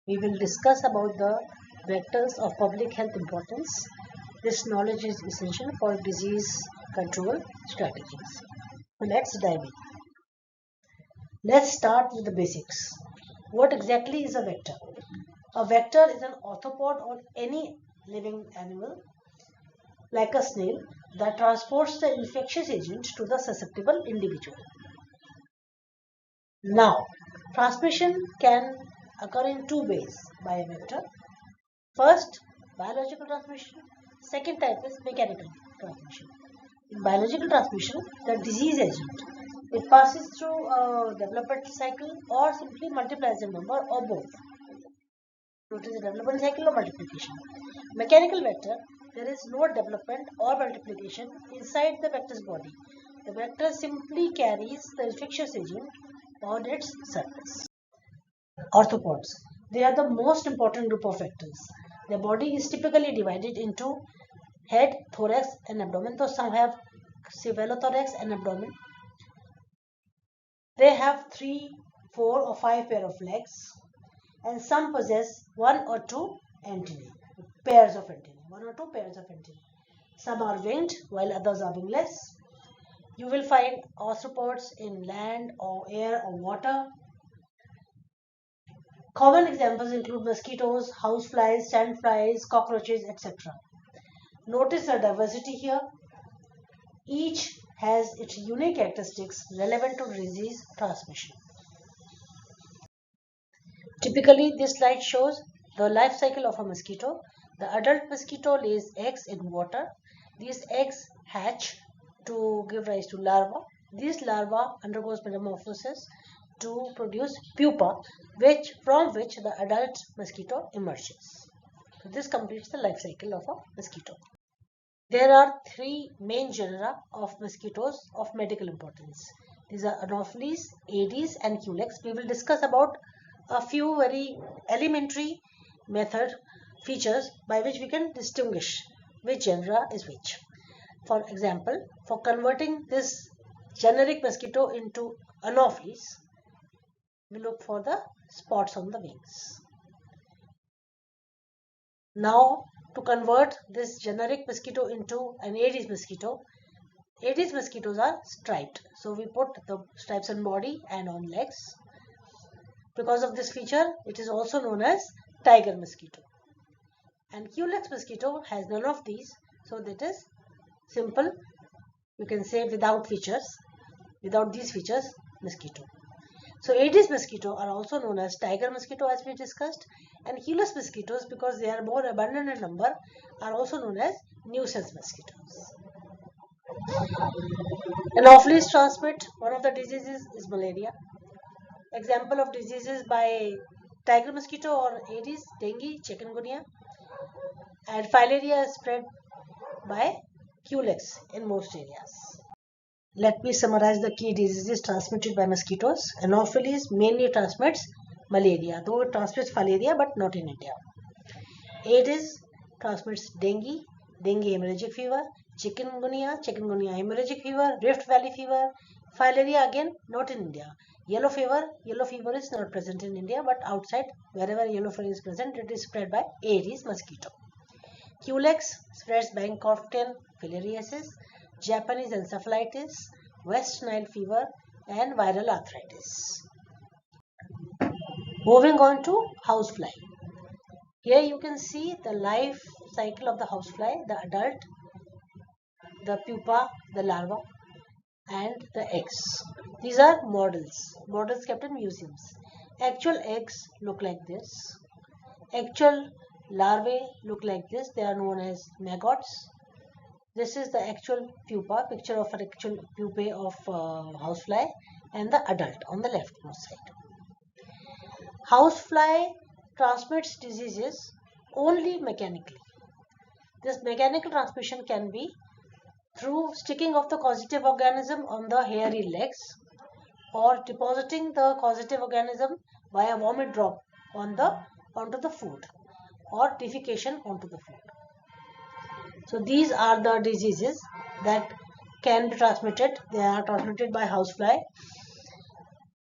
we will discuss about the vectors of public health importance. This knowledge is essential for disease control strategies. So let's dive in. Let's start with the basics. What exactly is a vector? A vector is an arthropod or any living animal like a snail that transports the infectious agent to the susceptible individual. Now, transmission can occur in two ways by a vector. First, biological transmission. Second type is mechanical transmission. In biological transmission, the disease agent, it passes through a development cycle or simply multiplies the number or both. So it is a development cycle or multiplication. Mechanical vector, there is no development or multiplication inside the vector's body. The vector simply carries the infectious agent on its surface. Arthropods, they are the most important group of vectors. Their body is typically divided into head, thorax and abdomen. So some have cephalothorax and abdomen. They have 3, 4 or 5 pair of legs, and some possess 1 or 2 antennae, pairs of antennae, 1 or 2 pairs of antennae. Some are winged while others are wingless. You will find arthropods in land or air or water. Common examples include mosquitoes, houseflies, sandflies, cockroaches, etc. Notice the diversity here. Each has its unique characteristics relevant to disease transmission. Typically, this slide shows the life cycle of a mosquito. The adult mosquito lays eggs in water. These eggs hatch to give rise to larvae. These larvae undergoes metamorphosis to produce pupa, from which the adult mosquito emerges. So this completes the life cycle of a mosquito. There are 3 main genera of mosquitoes of medical importance. These are Anopheles, Aedes and Culex. We will discuss about a few very elementary features by which we can distinguish which genera is which. For example, for converting this generic mosquito into Anopheles, we look for the spots on the wings. Now, to convert this generic mosquito into an Aedes mosquito, Aedes mosquitoes are striped. So we put the stripes on body and on legs. Because of this feature, it is also known as tiger mosquito. And Culex mosquito has none of these, so that is simple. You can say without these features, mosquito. So Aedes mosquito are also known as tiger mosquito as we discussed, and Culex mosquitoes, because they are more abundant in number, are also known as nuisance mosquitoes. Anopheles transmit one of the diseases is malaria. Example of diseases by tiger mosquito or Aedes, dengue, chikungunya, and filaria is spread by Culex in most areas. Let me summarize the key diseases transmitted by mosquitoes. Anopheles mainly transmits malaria, though it transmits filaria but not in India. Aedes transmits dengue, hemorrhagic fever, chikungunya, hemorrhagic fever, Rift Valley fever, filaria again not in India. Yellow fever is not present in India, but outside wherever yellow fever is present, it is spread by Aedes mosquito. Culex spreads by Bangkoktian filariasis, Japanese encephalitis, West Nile fever and viral arthritis. Moving on to housefly. Here you can see the life cycle of the housefly, the adult, the pupa, the larva and the eggs. These are models kept in museums. Actual eggs look like this. Actual larvae look like this. They are known as maggots. This is the actual pupa, picture of an actual pupae of housefly and the adult on the leftmost side. Housefly transmits diseases only mechanically. This mechanical transmission can be through sticking of the causative organism on the hairy legs or depositing the causative organism via vomit drop onto the food or defecation onto the food. So these are the diseases that can be transmitted. They are transmitted by housefly.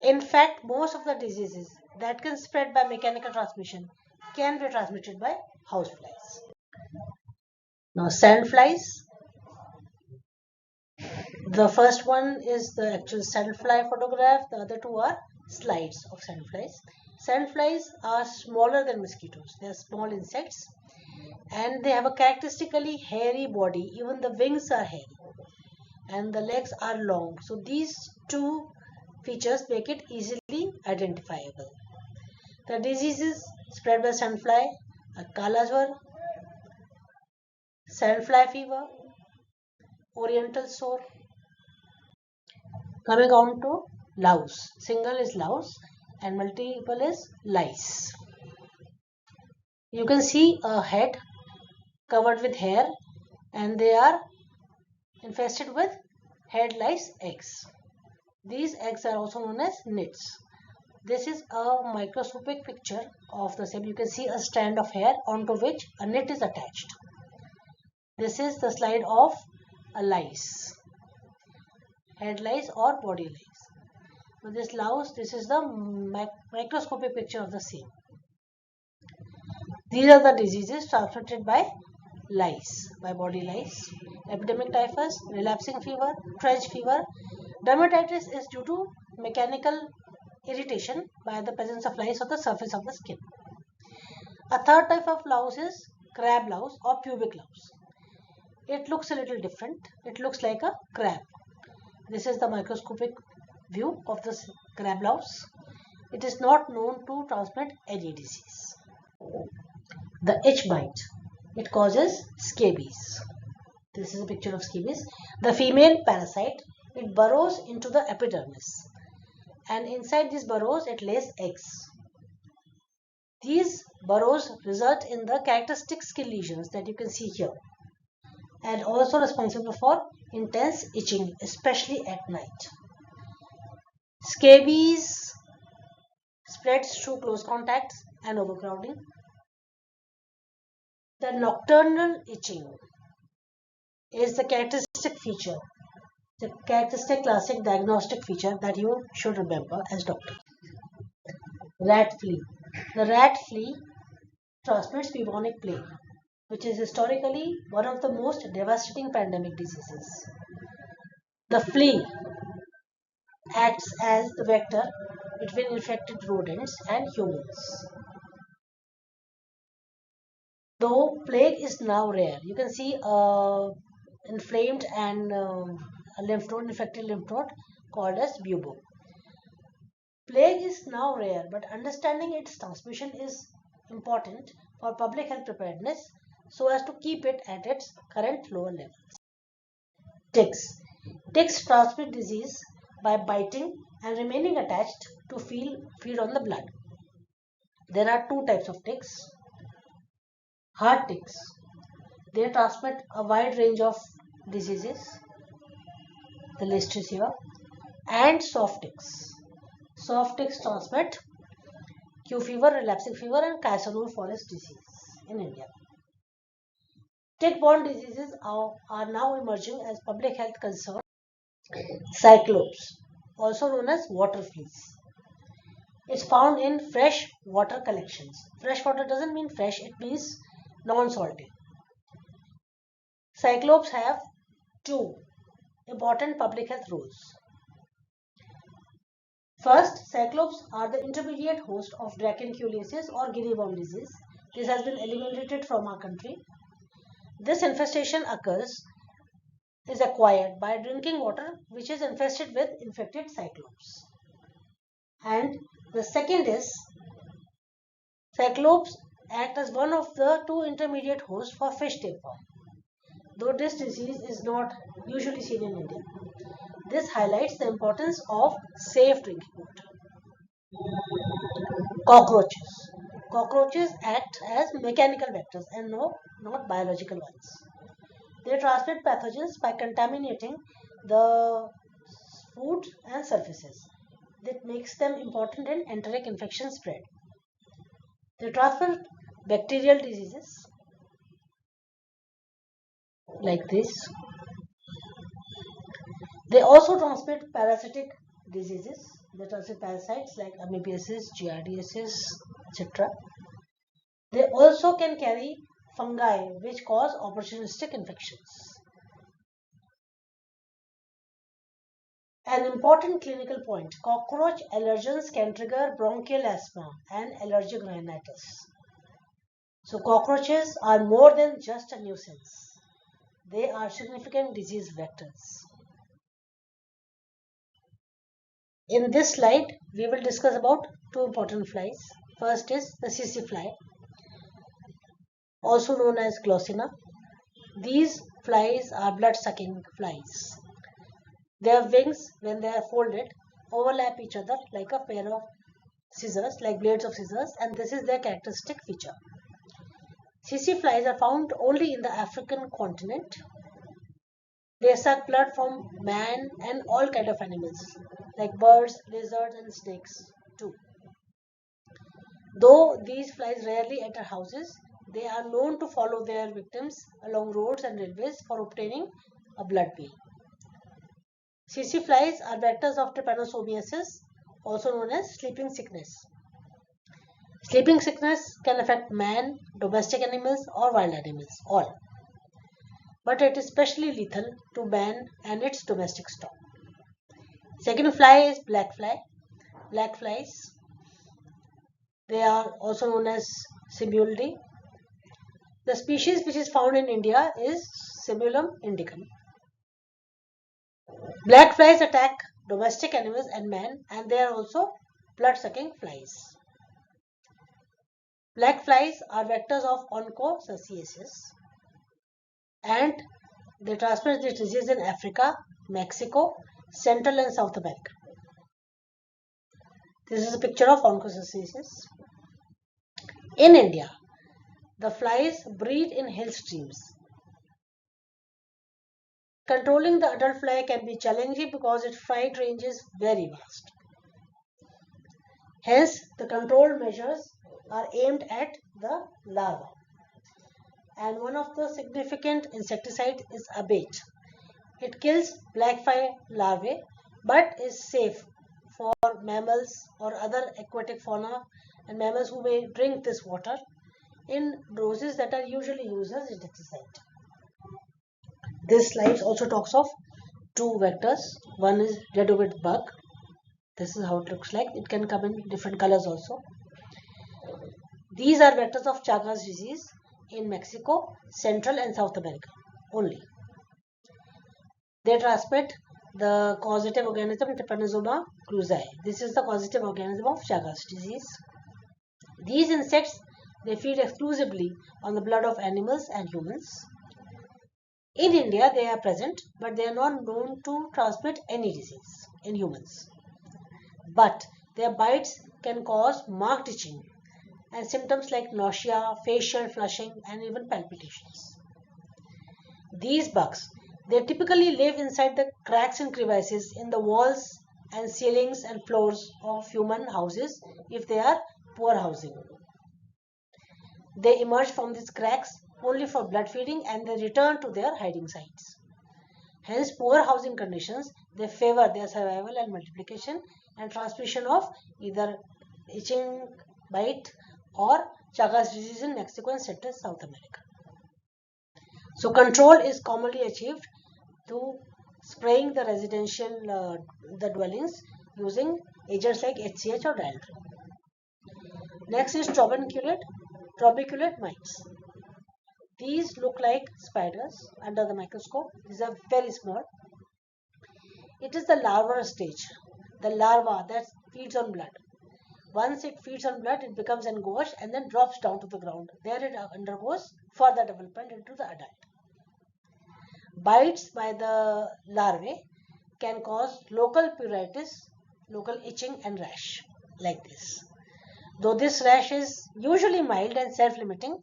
In fact, most of the diseases that can spread by mechanical transmission can be transmitted by houseflies. Now, sandflies. The first one is the actual sandfly photograph. The other two are slides of sandflies. Sandflies are smaller than mosquitoes. They are small insects and they have a characteristically hairy body. Even the wings are hairy and the legs are long. So these two features make it easily identifiable. The diseases spread by sandfly are kalajwar, sandfly fever, oriental sore. Coming on to louse. Single is louse and multiple is lice. You can see a head covered with hair and they are infested with head lice eggs. These eggs are also known as nits. This is a microscopic picture of the same. You can see a strand of hair onto which a nit is attached. This is the slide of a lice, head lice or body lice. So this louse, this is the microscopic picture of the same. These are the diseases transmitted by lice, by body lice. Epidemic typhus, relapsing fever, trench fever. Dermatitis is due to mechanical irritation by the presence of lice on the surface of the skin. A third type of louse is crab louse or pubic louse. It looks a little different. It looks like a crab. This is the microscopic view of the crab louse. It is not known to transmit any disease. The itch bite. It causes scabies. This is a picture of scabies. The female parasite, it burrows into the epidermis. And inside these burrows, it lays eggs. These burrows result in the characteristic skin lesions that you can see here. And also responsible for intense itching, especially at night. Scabies spreads through close contacts and overcrowding. The nocturnal itching is the characteristic feature, the characteristic classic diagnostic feature that you should remember as doctor. Rat flea. The rat flea transmits bubonic plague, which is historically one of the most devastating pandemic diseases. The flea acts as the vector between infected rodents and humans. Though plague is now rare, you can see inflamed and a lymph node, infected lymph node called as bubo. Plague is now rare, but understanding its transmission is important for public health preparedness so as to keep it at its current lower levels. Ticks. Ticks transmit disease by biting and remaining attached to feed on the blood. There are two types of ticks. Hard ticks. They transmit a wide range of diseases. The list is here. And soft ticks. Soft ticks transmit Q fever, relapsing fever and Casanova forest disease in India. Tick-borne diseases are now emerging as public health concerns. Cyclops, also known as water fleas, is found in fresh water collections. Fresh water doesn't mean fresh, it means non-salty. Cyclops have two important public health roles. First, cyclops are the intermediate host of dracunculiasis or guinea worm disease. This has been eliminated from our country. This infestation is acquired by drinking water which is infested with infected cyclops. And the second is cyclops act as one of the two intermediate hosts for fish tapeworm. Though this disease is not usually seen in India. This highlights the importance of safe drinking water. Cockroaches. Cockroaches act as mechanical vectors and not biological ones. They transmit pathogens by contaminating the food and surfaces. That makes them important in enteric infection spread. They transmit bacterial diseases like this. They also transmit parasitic diseases They transmit parasites like amoebiasis, giardiasis, etc. They also can carry fungi which cause opportunistic infections. An important clinical point, cockroach allergens can trigger bronchial asthma and allergic rhinitis. So cockroaches are more than just a nuisance. They are significant disease vectors. In this slide, we will discuss about two important flies. First is the CC fly, also known as Glossina. These flies are blood-sucking flies. Their wings, when they are folded, overlap each other like a pair of scissors, like blades of scissors, and this is their characteristic feature. CC flies are found only in the African continent. They suck blood from man and all kind of animals, like birds, lizards, and snakes too. Though these flies rarely enter houses, they are known to follow their victims along roads and railways for obtaining a blood meal. CC flies are vectors of trypanosomiasis, also known as sleeping sickness. Sleeping sickness can affect man, domestic animals, or wild animals, all. But it is especially lethal to man and its domestic stock. Second fly is black fly. Black flies, they are also known as Simulidae. The species which is found in India is Simulum indicum. Black flies attack domestic animals and man, and they are also blood-sucking flies. Black flies are vectors of onchocerciasis, and they transmit this disease in Africa, Mexico, Central and South America. This is a picture of onchocerciasis. In India, the flies breed in hill streams. Controlling the adult fly can be challenging because its flight range is very vast. Hence, the control measures are aimed at the larva. And one of the significant insecticides is abate. It kills black fly larvae but is safe for mammals or other aquatic fauna and mammals who may drink this water in doses that are usually used as insecticide. This slide also talks of two vectors. One is dead-ovate bug. This is how it looks like. It can come in different colors also. These are vectors of Chagas disease in Mexico, Central and South America only. They transmit the causative organism Trypanosoma cruzi. This is the causative organism of Chagas disease. These insects, they feed exclusively on the blood of animals and humans. In India, they are present, but they are not known to transmit any disease in humans. But their bites can cause marked itching and symptoms like nausea, facial flushing, and even palpitations. These bugs, they typically live inside the cracks and crevices in the walls and ceilings and floors of human houses if they are poor housing. They emerge from these cracks only for blood feeding and they return to their hiding sites. Hence, poor housing conditions, they favor their survival and multiplication and transmission of either itching, bite or Chagas disease in Mexico and Central South America. So, control is commonly achieved through spraying the residential the dwellings using agents like HCH or dial. Next is trabeculate mites. These look like spiders under the microscope. These are very small. It is the larval stage, the larva that feeds on blood. Once it feeds on blood, it becomes engorged and then drops down to the ground. There it undergoes further development into the adult. Bites by the larvae can cause local pruritus, local itching and rash like this. Though this rash is usually mild and self-limiting,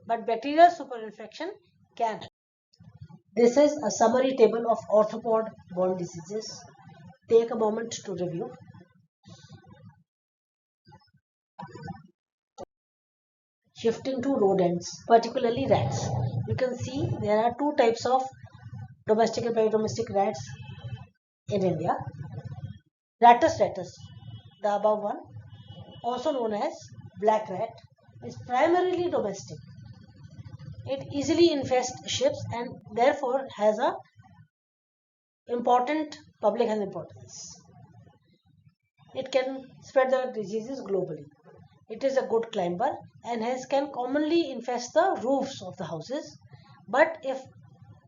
but bacterial superinfection can. This is a summary table of arthropod borne diseases. Take a moment to review. Shifting to rodents, particularly rats. You can see there are two types of domestic and peri-domestic rats in India. Rattus rattus. the above one, also known as black rat, is primarily domestic. It easily infests ships and therefore has a important public health importance. It can spread the diseases globally. It is a good climber and can commonly infest the roofs of the houses, but if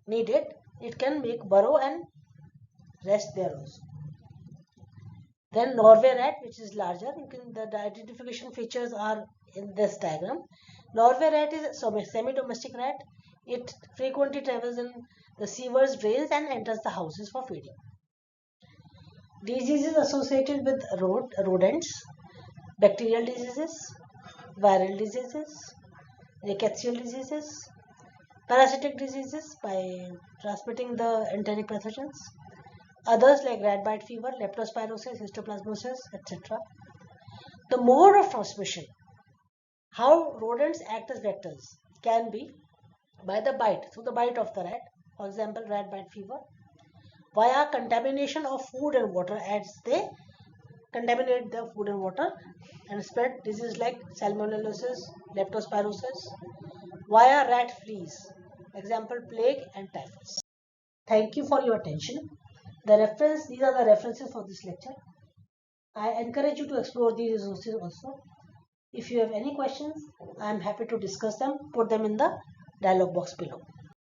needed, it can make burrow and rest there also. Then Norway rat, which is larger. The identification features are in this diagram. Norway rat is a semi-domestic rat. It frequently travels in the sewers, drains, and enters the houses for feeding. Diseases associated with rodents: bacterial diseases, viral diseases, rickettsial diseases, parasitic diseases by transmitting the enteric pathogens, others like rat bite fever, leptospirosis, histoplasmosis, etc. The mode of transmission, how rodents act as vectors, can be by the bite, through the bite of the rat, for example, rat bite fever, via contamination of food and water as they contaminate the food and water and spread diseases like salmonellosis, leptospirosis, via rat fleas, example, plague and typhus. Thank you for your attention. These are the references for this lecture. I encourage you to explore these resources also. If you have any questions, I am happy to discuss them. Put them in the dialog box below.